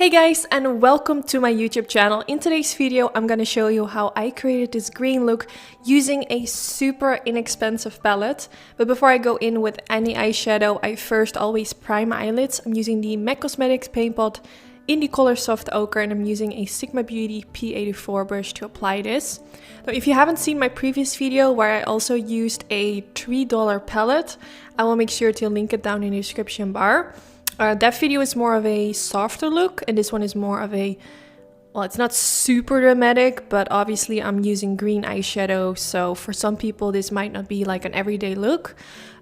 Hey guys, and welcome to my YouTube channel. In today's video, I'm gonna show you how I created this green look using a super inexpensive palette. But before I go in with any eyeshadow, I first always prime my eyelids. I'm using the MAC Cosmetics Paint Pot in the color Soft Ochre, and I'm using a Sigma Beauty P84 brush to apply this. Now, if you haven't seen my previous video where I also used a $3 palette, I will make sure to link it down in the description bar. That video is more of a softer look, and this one is more of a, well, it's not super dramatic, but obviously I'm using green eyeshadow, so for some people this might not be like an everyday look.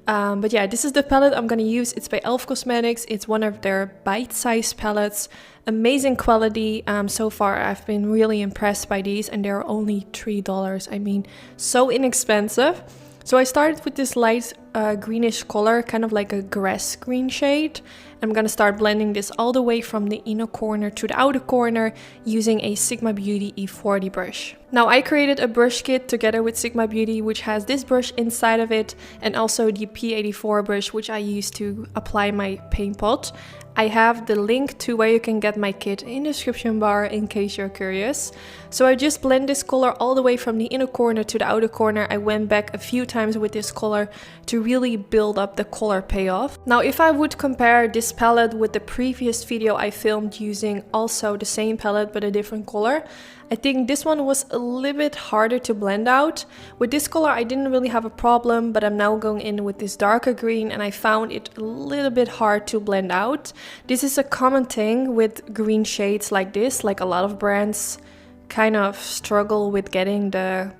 But yeah, this is the palette I'm gonna use. It's by e.l.f. Cosmetics. It's one of their bite-sized palettes. Amazing quality. So far I've been really impressed by these, and they're only $3. I mean, so inexpensive. So I started with this light greenish color, kind of like a grass green shade. I'm gonna start blending this all the way from the inner corner to the outer corner using a Sigma Beauty E40 brush. Now, I created a brush kit together with Sigma Beauty, which has this brush inside of it, and also the P84 brush, which I use to apply my paint pot. I have the link to where you can get my kit in the description bar in case you're curious. So I just blend this color all the way from the inner corner to the outer corner. I went back a few times with this color to really build up the color payoff. Now, if I would compare this palette with the previous video I filmed using also the same palette but a different color, I think this one was a little bit harder to blend out. With this color I didn't really have a problem, but I'm now going in with this darker green and I found it a little bit hard to blend out. This is a common thing with green shades like this, like a lot of brands kind of struggle with getting the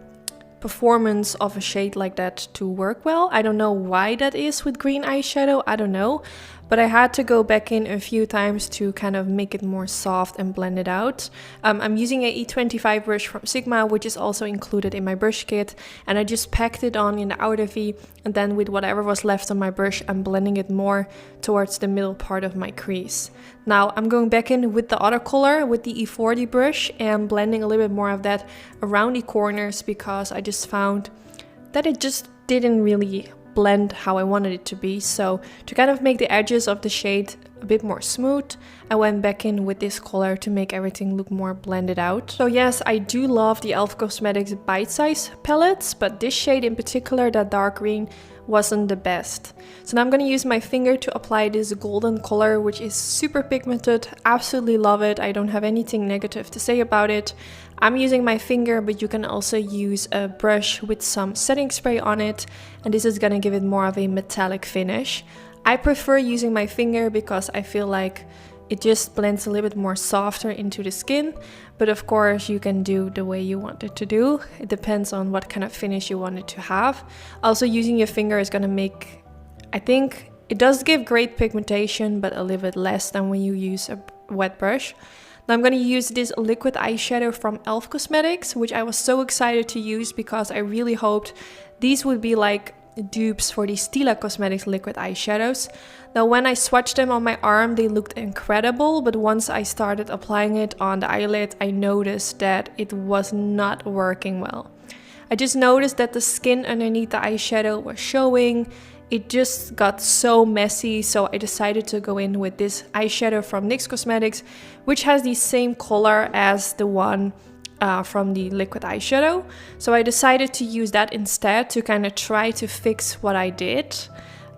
performance of a shade like that to work well. I don't know why that is with green eyeshadow, I don't know. But I had to go back in a few times to kind of make it more soft and blend it out. I'm using a E25 brush from Sigma, which is also included in my brush kit. And I just packed it on in the outer V, and then with whatever was left on my brush, I'm blending it more towards the middle part of my crease. Now I'm going back in with the other color, with the E40 brush, and blending a little bit more of that around the corners, because I just found that it just didn't really blend how I wanted it to be. So to kind of make the edges of the shade a bit more smooth, I went back in with this color to make everything look more blended out. So yes, I do love the e.l.f. Cosmetics bite-size palettes, but this shade in particular, that dark green, wasn't the best. So now I'm going to use my finger to apply this golden color, which is super pigmented. Absolutely love it. I don't have anything negative to say about it. I'm using my finger, but you can also use a brush with some setting spray on it, and this is going to give it more of a metallic finish. I prefer using my finger because I feel like it just blends a little bit more softer into the skin, but of course you can do the way you want it to do. It depends on what kind of finish you want it to have. Also, using your finger is going to make, I think it does give great pigmentation, but a little bit less than when you use a wet brush. Now I'm going to use this liquid eyeshadow from e.l.f. Cosmetics, which I was so excited to use because I really hoped these would be like dupes for the Stila Cosmetics liquid eyeshadows. Now when I swatched them on my arm, they looked incredible, but once I started applying it on the eyelid, I noticed that it was not working well. I just noticed that the skin underneath the eyeshadow was showing. It just got so messy, so I decided to go in with this eyeshadow from NYX Cosmetics, which has the same color as the one from the liquid eyeshadow. So I decided to use that instead to kind of try to fix what I did.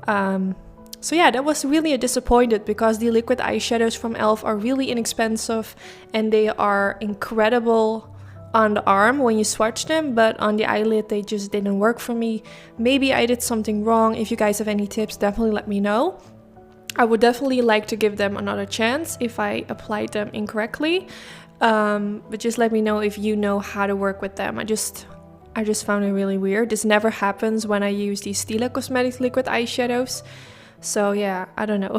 So yeah, that was really a disappointment because the liquid eyeshadows from e.l.f. are really inexpensive and they are incredible on the arm when you swatch them, but on the eyelid they just didn't work for me. Maybe I did something wrong. If you guys have any tips, definitely let me know. I would definitely like to give them another chance if I applied them incorrectly. But just let me know if you know how to work with them. I just found it really weird. This never happens when I use these Stila Cosmetics liquid eyeshadows. So yeah, I don't know.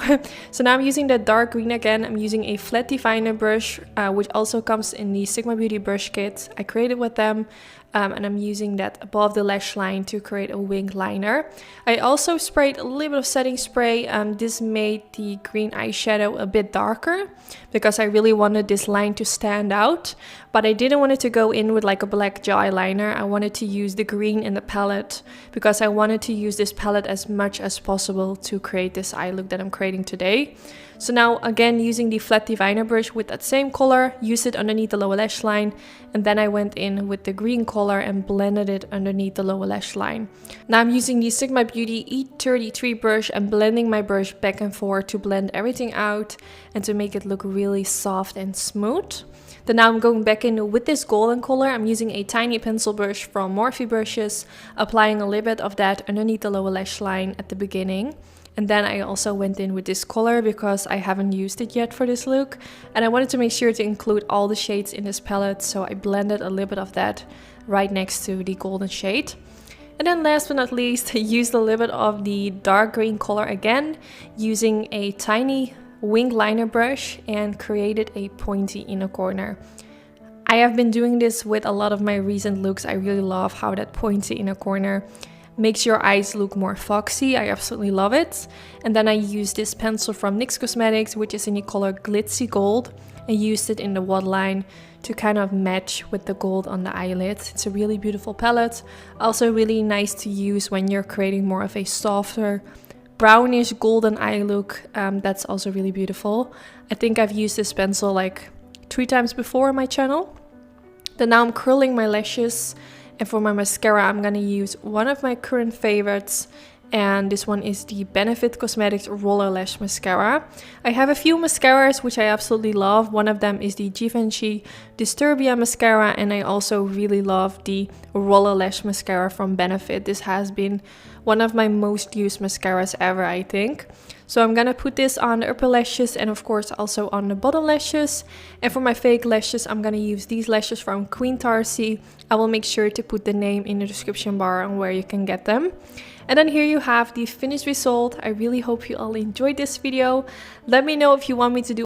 So now I'm using that dark green again. I'm using a flat definer brush, which also comes in the Sigma Beauty brush kit. I created with them. And I'm using that above the lash line to create a wing liner. I also sprayed a little bit of setting spray. This made the green eyeshadow a bit darker because I really wanted this line to stand out, but I didn't want it to go in with like a black gel eyeliner. I wanted to use the green in the palette because I wanted to use this palette as much as possible to create create this eye look that I'm creating today. So now again, using the flat diviner brush with that same color, use it underneath the lower lash line, and then I went in with the green color and blended it underneath the lower lash line. Now I'm using the Sigma Beauty E33 brush and blending my brush back and forth to blend everything out and to make it look really soft and smooth. Then now I'm going back in with this golden color. I'm using a tiny pencil brush from Morphe brushes, applying a little bit of that underneath the lower lash line at the beginning. And then I also went in with this color because I haven't used it yet for this look. And I wanted to make sure to include all the shades in this palette, so I blended a little bit of that right next to the golden shade. And then last but not least, I used a little bit of the dark green color again, using a tiny wing liner brush and created a pointy inner corner. I have been doing this with a lot of my recent looks. I really love how that pointy inner corner makes your eyes look more foxy. I absolutely love it. And then I used this pencil from NYX Cosmetics, which is in the color Glitzy Gold. I used it in the waterline to kind of match with the gold on the eyelid. It's a really beautiful palette. Also really nice to use when you're creating more of a softer, brownish golden eye look. That's also really beautiful. I think I've used this pencil like 3 times before on my channel. Then now I'm curling my lashes. And for my mascara, I'm gonna use one of my current favorites, and this one is the Benefit Cosmetics Roller Lash Mascara. I have a few mascaras which I absolutely love. One of them is the Givenchy Disturbia Mascara, and I also really love the Roller Lash Mascara from Benefit. This has been one of my most used mascaras ever, I think. So I'm gonna put this on the upper lashes and of course also on the bottom lashes. And for my fake lashes, I'm gonna use these lashes from Queen Tarsi. I will make sure to put the name in the description bar on where you can get them. And then here you have the finished result. I really hope you all enjoyed this video. Let me know if you want me to do